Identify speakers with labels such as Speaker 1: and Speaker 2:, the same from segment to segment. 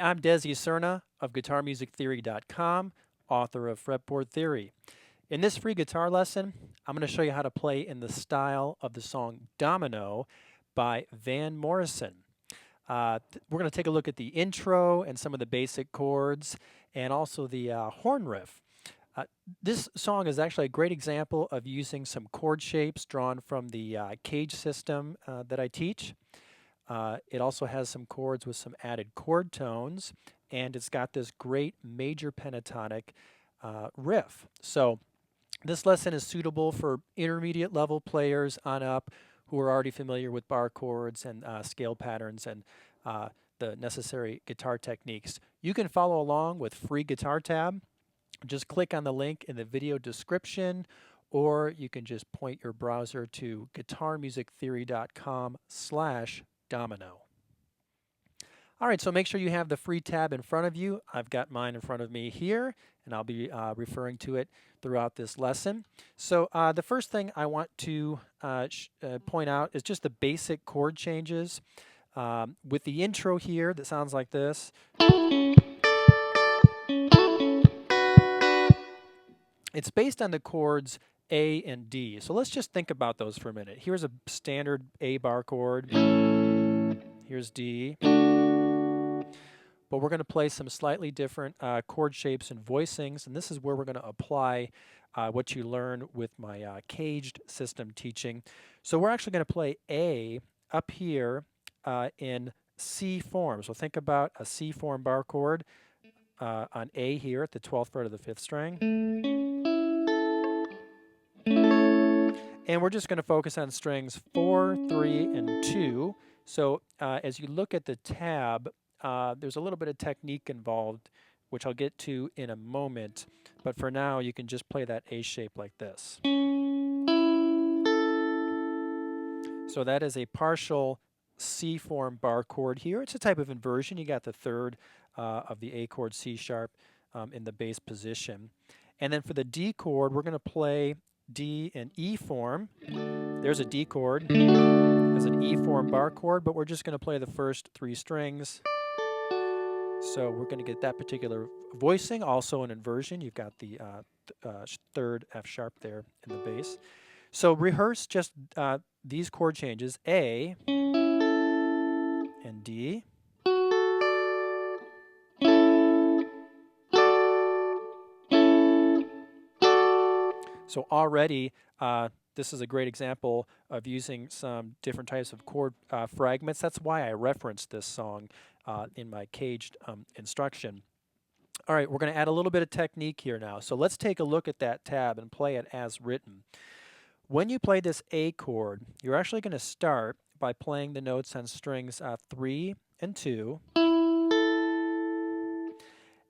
Speaker 1: I'm Desi Serna of GuitarMusicTheory.com, author of Fretboard Theory. In this free guitar lesson, I'm going to show you how to play in the style of the song Domino by Van Morrison. We're going to take a look at the intro and some of the basic chords and also the horn riff. This song is actually a great example of using some chord shapes drawn from the cage system that I teach. It also has some chords with some added chord tones, and it's got this great major pentatonic riff. So this lesson is suitable for intermediate level players on up who are already familiar with bar chords and scale patterns and the necessary guitar techniques. You can follow along with free guitar tab. Just click on the link in the video description, or you can just point your browser to guitarmusictheory.com/domino. All right, so make sure you have the free tab in front of you. I've got mine in front of me here, and I'll be referring to it throughout this lesson. So the first thing I want to point out is just the basic chord changes. With the intro here that sounds like this. It's based on the chords A and D. So let's just think about those for a minute. Here's a standard A bar chord. Here's D. But we're going to play some slightly different chord shapes and voicings, and this is where we're going to apply what you learn with my caged system teaching. So we're actually going to play A up here in C form. So think about a C form bar chord on A here at the 12th fret of the 5th string. And we're just going to focus on strings 4, 3, and 2. So as you look at the tab, there's a little bit of technique involved, which I'll get to in a moment. But for now, you can just play that A shape like this. So that is a partial C form bar chord here. It's a type of inversion. You got the third of the A chord C sharp in the bass position. And then for the D chord, we're going to play D in E form. There's a D chord as an E form bar chord, but we're just going to play the first 3 strings. So we're going to get that particular voicing, also an inversion. You've got the third F sharp there in the bass. So rehearse just these chord changes, A and D. So already, this is a great example of using some different types of chord fragments. That's why I referenced this song in my caged instruction. All right, we're going to add a little bit of technique here now. So let's take a look at that tab and play it as written. When you play this A chord, you're actually going to start by playing the notes on strings 3 and 2.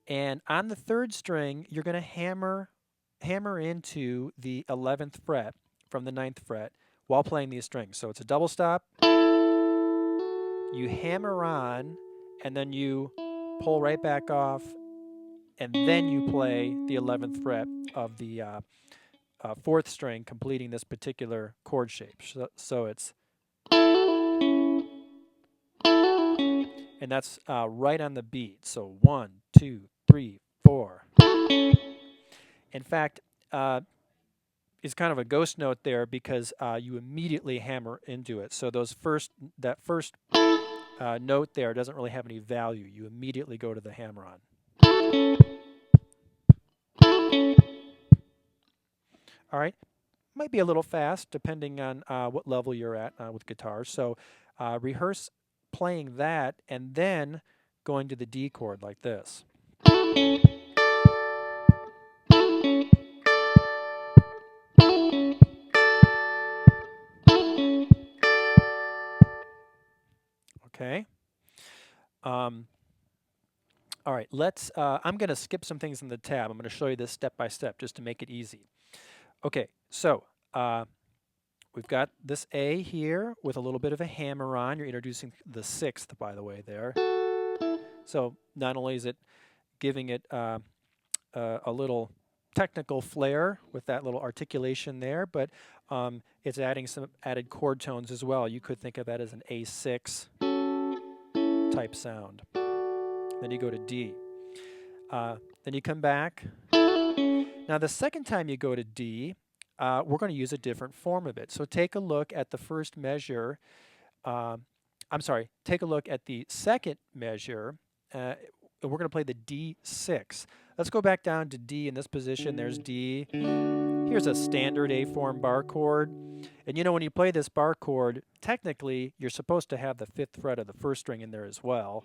Speaker 1: And on the 3rd string, you're going to hammer into the 11th fret from the 9th fret while playing these strings. So it's a double stop. You hammer on, and then you pull right back off, and then you play the 11th fret of the 4th string, completing this particular chord shape. So it's, and that's right on the beat. So 1, 2, 3, 4. In fact, it's kind of a ghost note there because you immediately hammer into it. So that first note there doesn't really have any value. You immediately go to the hammer-on. All right, might be a little fast depending on what level you're at with guitars. So rehearse playing that and then going to the D chord like this. Okay. All right, I'm going to skip some things in the tab. I'm going to show you this step by step just to make it easy. Okay, so we've got this A here with a little bit of a hammer-on. You're introducing the 6th, by the way, there. So not only is it giving it a little technical flair with that little articulation there, but it's adding some added chord tones as well. You could think of that as an A6 type sound. then you go to D. Then you come back. Now the second time you go to D, we're going to use a different form of it. So take a look at the first measure. Take a look at the second measure. We're going to play the D6. Let's go back down to D in this position. There's D. Here's a standard A form bar chord. And you know, when you play this bar chord, technically you're supposed to have the 5th fret of the first string in there as well.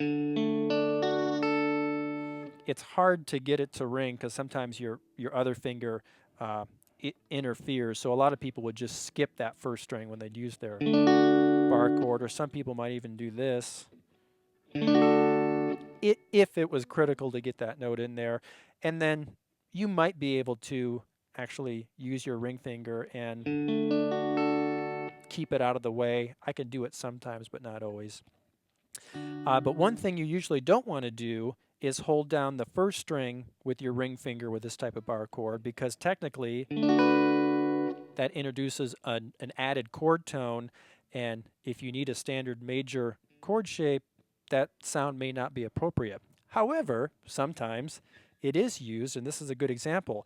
Speaker 1: It's hard to get it to ring because sometimes your other finger it interferes. So a lot of people would just skip that first string when they'd use their bar chord, or some people might even do this if it was critical to get that note in there. And then you might be able to actually use your ring finger and keep it out of the way. I can do it sometimes, but not always. But one thing you usually don't want to do is hold down the first string with your ring finger with this type of bar chord, because technically that introduces an added chord tone, and if you need a standard major chord shape, that sound may not be appropriate. However, sometimes it is used, and this is a good example.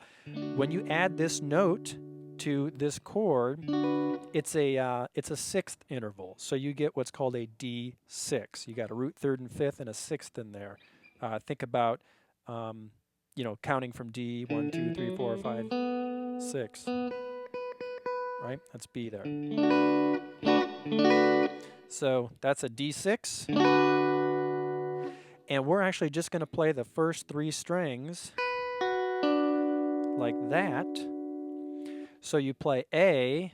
Speaker 1: When you add this note to this chord, it's a 6th interval, so you get what's called a D6. You got a root 3rd and 5th and a 6th in there. Think about counting from D, 1, 2, 3, 4, 5, 6. Right? That's B there. So that's a D6. And we're actually just going to play the first 3 strings like that. So you play A,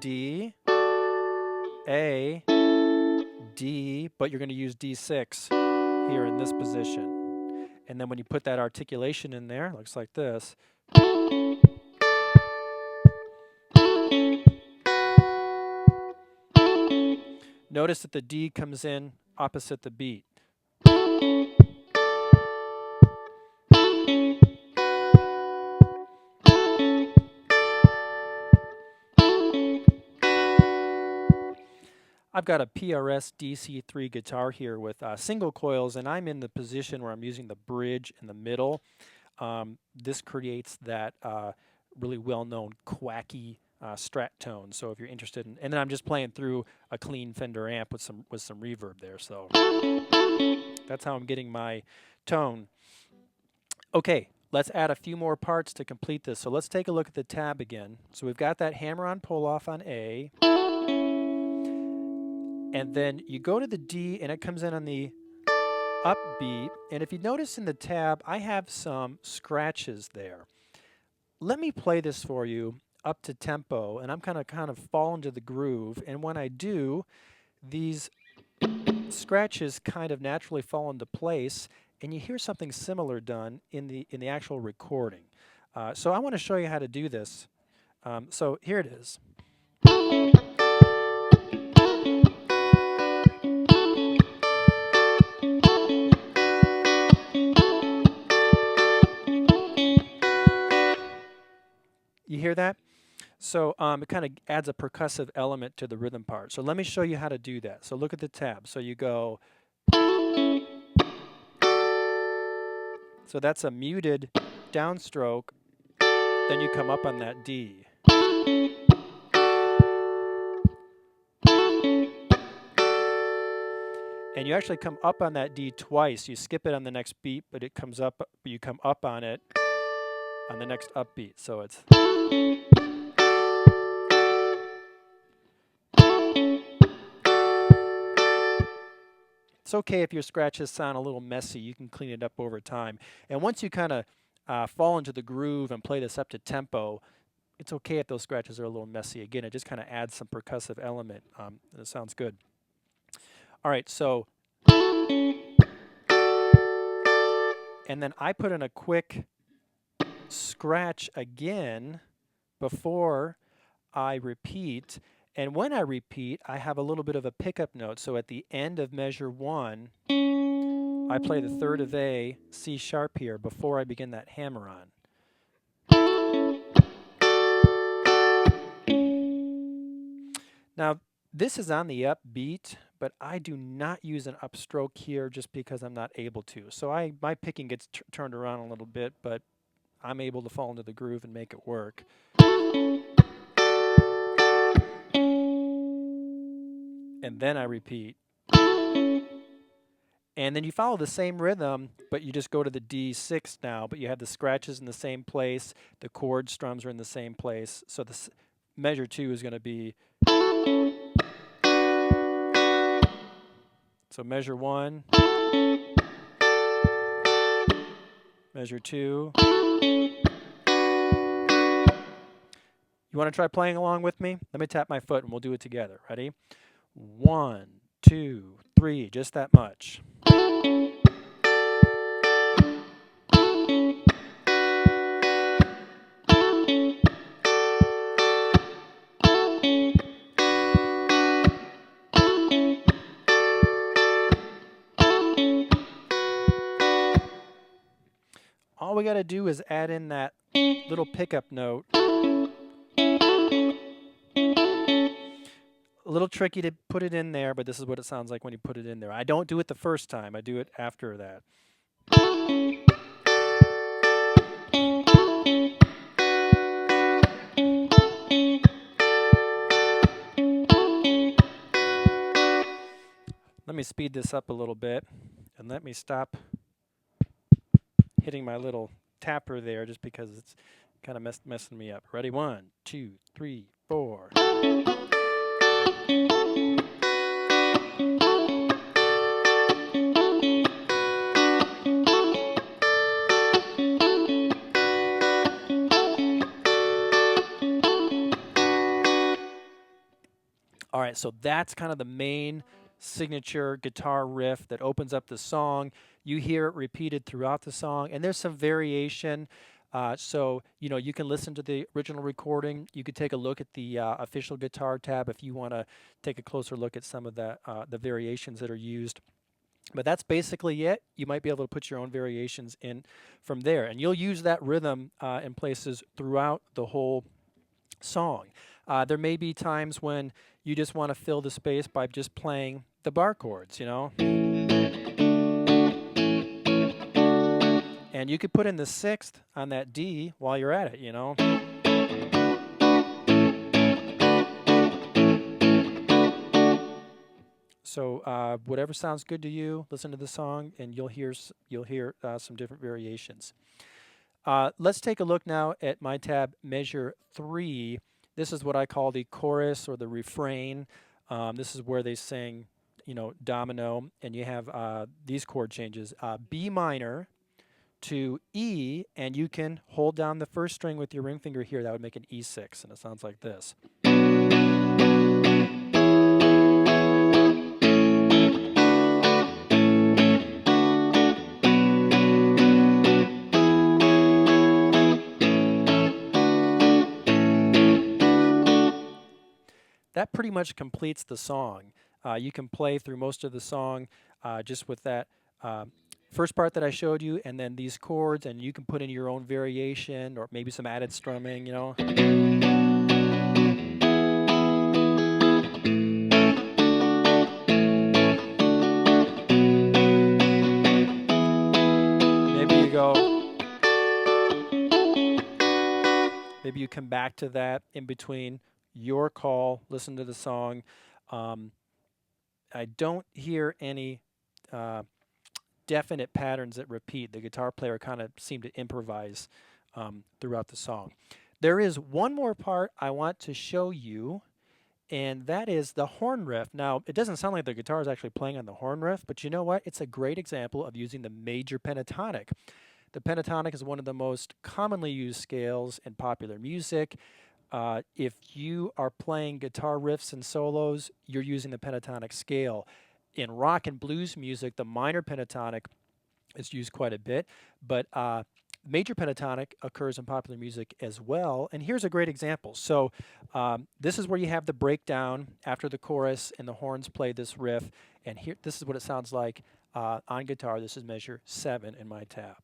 Speaker 1: D, A, D, but you're going to use D6 here in this position. And then when you put that articulation in there, it looks like this. Notice that the D comes in opposite the beat. I've got a PRS DC-3 guitar here with single coils, and I'm in the position where I'm using the bridge in the middle. This creates that really well-known quacky strat tone. So if you're interested in, and then I'm just playing through a clean Fender amp with some reverb there. So that's how I'm getting my tone. Okay, let's add a few more parts to complete this. So let's take a look at the tab again. So we've got that hammer-on pull-off on A. And then you go to the D, and it comes in on the upbeat. And if you notice in the tab, I have some scratches there. Let me play this for you up to tempo, and I'm kind of fall into the groove. And when I do, these scratches kind of naturally fall into place, and you hear something similar done in the actual recording. So I want to show you how to do this. So here it is. You hear that? So it kind of adds a percussive element to the rhythm part. So let me show you how to do that. So look at the tab. So you go. So that's a muted downstroke. Then you come up on that D. And you actually come up on that D twice. You skip it on the next beat, but it comes up. But you come up on it on the next upbeat. So it's. It's okay if your scratches sound a little messy. You can clean it up over time. And once you kind of fall into the groove and play this up to tempo, it's okay if those scratches are a little messy. Again, it just kind of adds some percussive element. It sounds good. All right, so. And then I put in a quick scratch again before I repeat. And when I repeat, I have a little bit of a pickup note. So at the end of measure 1, I play the 3rd of A, C sharp here, before I begin that hammer-on. Now, this is on the upbeat, but I do not use an upstroke here just because I'm not able to. So my picking gets turned around a little bit, but I'm able to fall into the groove and make it work. And then I repeat. And then you follow the same rhythm, but you just go to the D6 now, but you have the scratches in the same place, the chord strums are in the same place. So the measure 2 is going to be, so measure 1, measure 2. You want to try playing along with me? Let me tap my foot and we'll do it together. Ready? 1, 2, 3, just that much. All we got to do is add in that little pickup note. A little tricky to put it in there, but this is what it sounds like when you put it in there. I don't do it the first time. I do it after that. Let me speed this up a little bit, and let me stop hitting my little tapper there just because it's kind of messing me up. Ready? 1, 2, 3, 4. All right, so that's kind of the main signature guitar riff that opens up the song. You hear it repeated throughout the song, and there's some variation. So, you know, you can listen to the original recording. You could take a look at the official guitar tab if you want to take a closer look at some of the variations that are used. But that's basically it. You might be able to put your own variations in from there. And you'll use that rhythm in places throughout the whole song. There may be times when you just want to fill the space by just playing the bar chords, you know. And you could put in the 6th on that D while you're at it, you know. So whatever sounds good to you, listen to the song, and you'll hear some different variations. Let's take a look now at my tab measure 3. This is what I call the chorus or the refrain. This is where they sing, you know, domino, and you have these chord changes: B minor to E, and you can hold down the first string with your ring finger here. That would make an E6, and it sounds like this. That pretty much completes the song. You can play through most of the song just with that first part that I showed you, and then these chords, and you can put in your own variation or maybe some added strumming, you know. Maybe you come back to that in between. Your call. Listen to the song. I don't hear any definite patterns that repeat. The guitar player kind of seemed to improvise throughout the song. There is one more part I want to show you, and that is the horn riff. Now, it doesn't sound like the guitar is actually playing on the horn riff, but you know what? It's a great example of using the major pentatonic. The pentatonic is one of the most commonly used scales in popular music. If you are playing guitar riffs and solos, you're using the pentatonic scale. In rock and blues music, the minor pentatonic is used quite a bit, but major pentatonic occurs in popular music as well. And here's a great example. So this is where you have the breakdown after the chorus and the horns play this riff. And here, this is what it sounds like on guitar. This is measure 7 in my tab.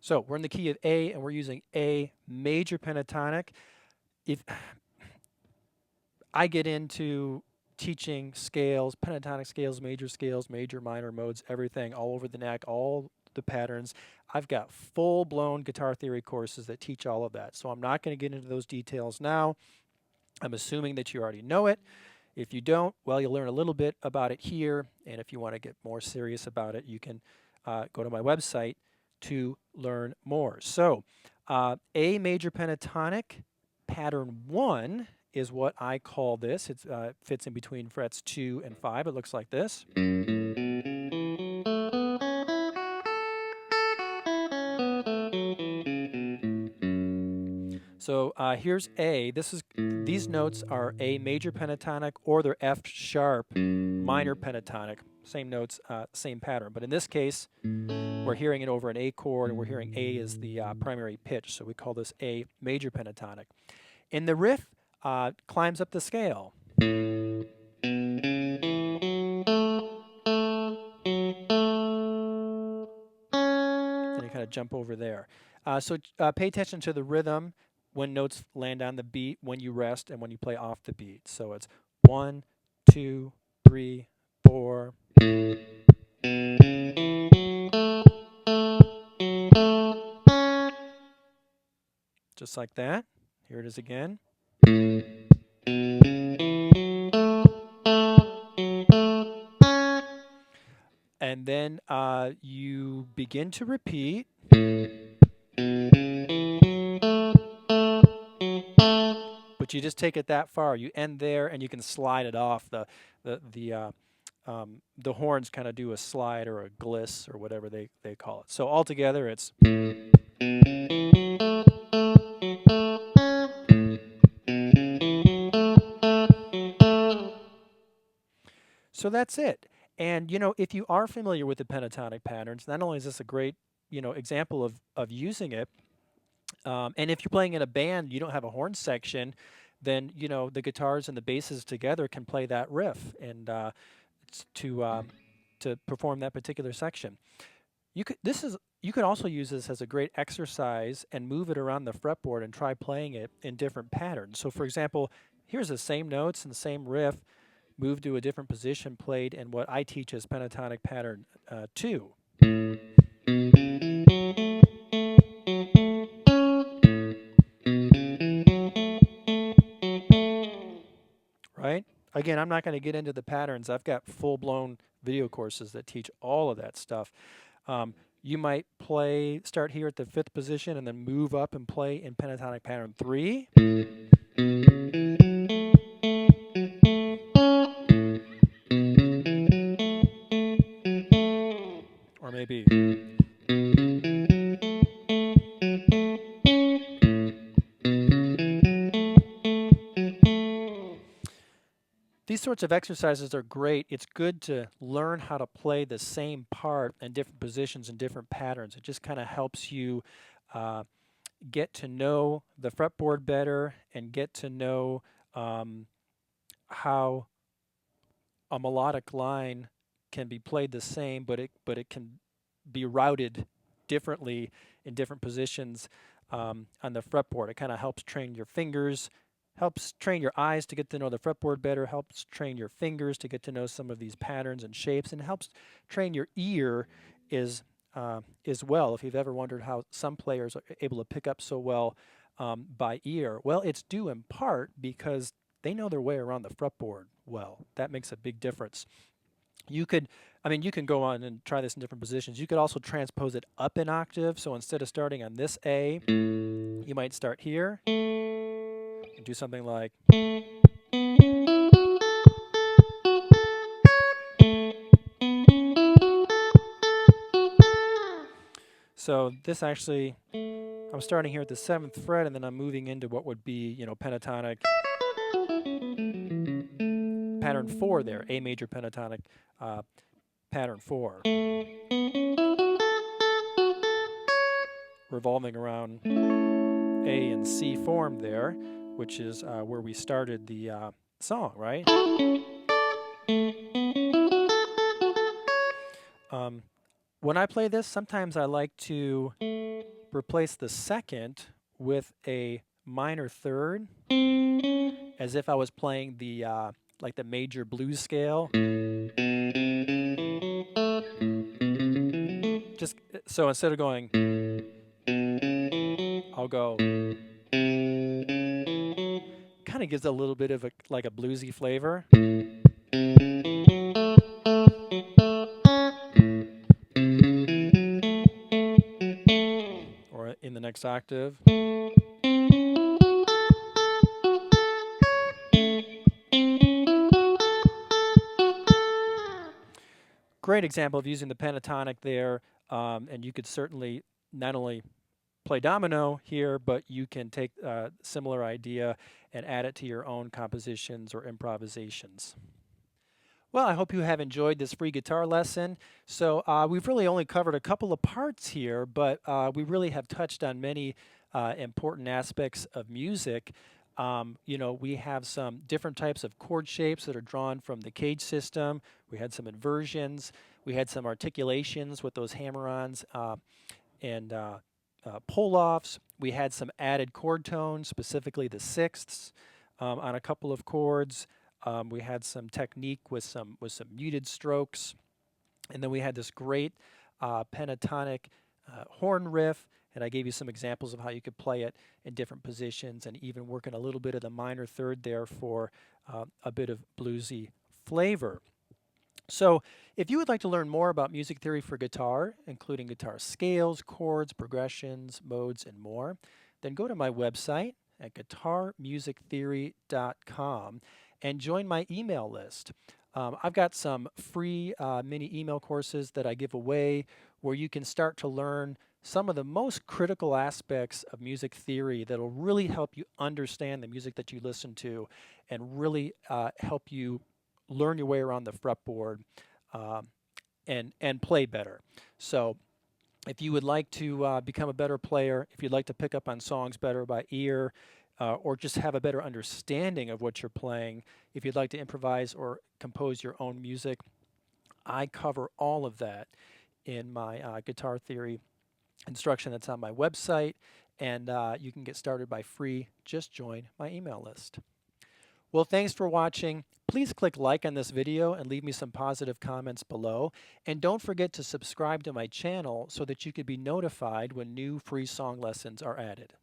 Speaker 1: So we're in the key of A, and we're using A major pentatonic. If I get into teaching scales, pentatonic scales, major, minor modes, everything all over the neck, all the patterns. I've got full-blown guitar theory courses that teach all of that. So I'm not going to get into those details now. I'm assuming that you already know it. If you don't, well, you'll learn a little bit about it here. And if you want to get more serious about it, you can go to my website to learn more. So A major pentatonic, pattern 1 is what I call this. It fits in between frets 2 and 5. It looks like this. So here's A. These notes are A major pentatonic, or they're F sharp minor pentatonic. Same notes, same pattern. But in this case, we're hearing it over an A chord, and we're hearing A as the primary pitch. So we call this A major pentatonic. In the riff, climbs up the scale. And you kind of jump over there. So pay attention to the rhythm when notes land on the beat, when you rest, and when you play off the beat. So it's 1, 2, 3, 4. Just like that. Here it is again. And then you begin to repeat. But you just take it that far. You end there, and you can slide it off. The horns kind of do a slide or a gliss or whatever they call it. So altogether, it's. So that's it. And, you know, if you are familiar with the pentatonic patterns, not only is this a great, example of using it, and if you're playing in a band, you don't have a horn section, then, the guitars and the basses together can play that riff and to perform that particular section. You could also use this as a great exercise and move it around the fretboard and try playing it in different patterns. So, for example, here's the same notes and the same riff, moved to a different position, played in what I teach as pentatonic pattern 2. Right? Again, I'm not going to get into the patterns. I've got full-blown video courses that teach all of that stuff. You might start here at the 5th position and then move up and play in pentatonic pattern 3. Or maybe. These sorts of exercises are great. It's good to learn how to play the same part in different positions and different patterns. It just kind of helps you get to know the fretboard better and get to know how a melodic line can be played the same, but it can be routed differently in different positions on the fretboard. It kind of helps train your fingers, helps train your eyes to get to know the fretboard better, helps train your fingers to get to know some of these patterns and shapes, and helps train your ear as well. If you've ever wondered how some players are able to pick up so well by ear, well, it's due in part because they know their way around the fretboard well. That makes a big difference. You can go on and try this in different positions. You could also transpose it up an octave. So instead of starting on this A, you might start here and do something like. So this actually, I'm starting here at the 7th fret, and then I'm moving into what would be, pentatonic pattern 4 there, A major pentatonic pattern 4. Revolving around A and C form there, which is where we started the song, right? When I play this, sometimes I like to replace the second with a minor third, as if I was playing the like the major blues scale. Just so instead of going, I'll go. Kind of gives a little bit of like a bluesy flavor. Or in the next octave. Great example of using the pentatonic there, and you could certainly not only play domino here, but you can take a similar idea and add it to your own compositions or improvisations. Well, I hope you have enjoyed this free guitar lesson. So we've really only covered a couple of parts here, but we really have touched on many important aspects of music. You know, we have some different types of chord shapes that are drawn from the cage system. We had some inversions. We had some articulations with those hammer-ons and pull-offs. We had some added chord tones, specifically the sixths, on a couple of chords. We had some technique with some muted strokes, and then we had this great pentatonic horn riff. And I gave you some examples of how you could play it in different positions, and even working a little bit of the minor third there for a bit of bluesy flavor. So if you would like to learn more about music theory for guitar, including guitar scales, chords, progressions, modes, and more, then go to my website at guitarmusictheory.com and join my email list. I've got some free mini email courses that I give away where you can start to learn some of the most critical aspects of music theory that will really help you understand the music that you listen to and really help you learn your way around the fretboard and play better. So if you would like to become a better player, if you'd like to pick up on songs better by ear, or just have a better understanding of what you're playing, if you'd like to improvise or compose your own music, I cover all of that in my guitar theory instruction that's on my website, and you can get started by free. Just join my email list. Well, thanks for watching. Please click like on this video and leave me some positive comments below. And don't forget to subscribe to my channel so that you can be notified when new free song lessons are added.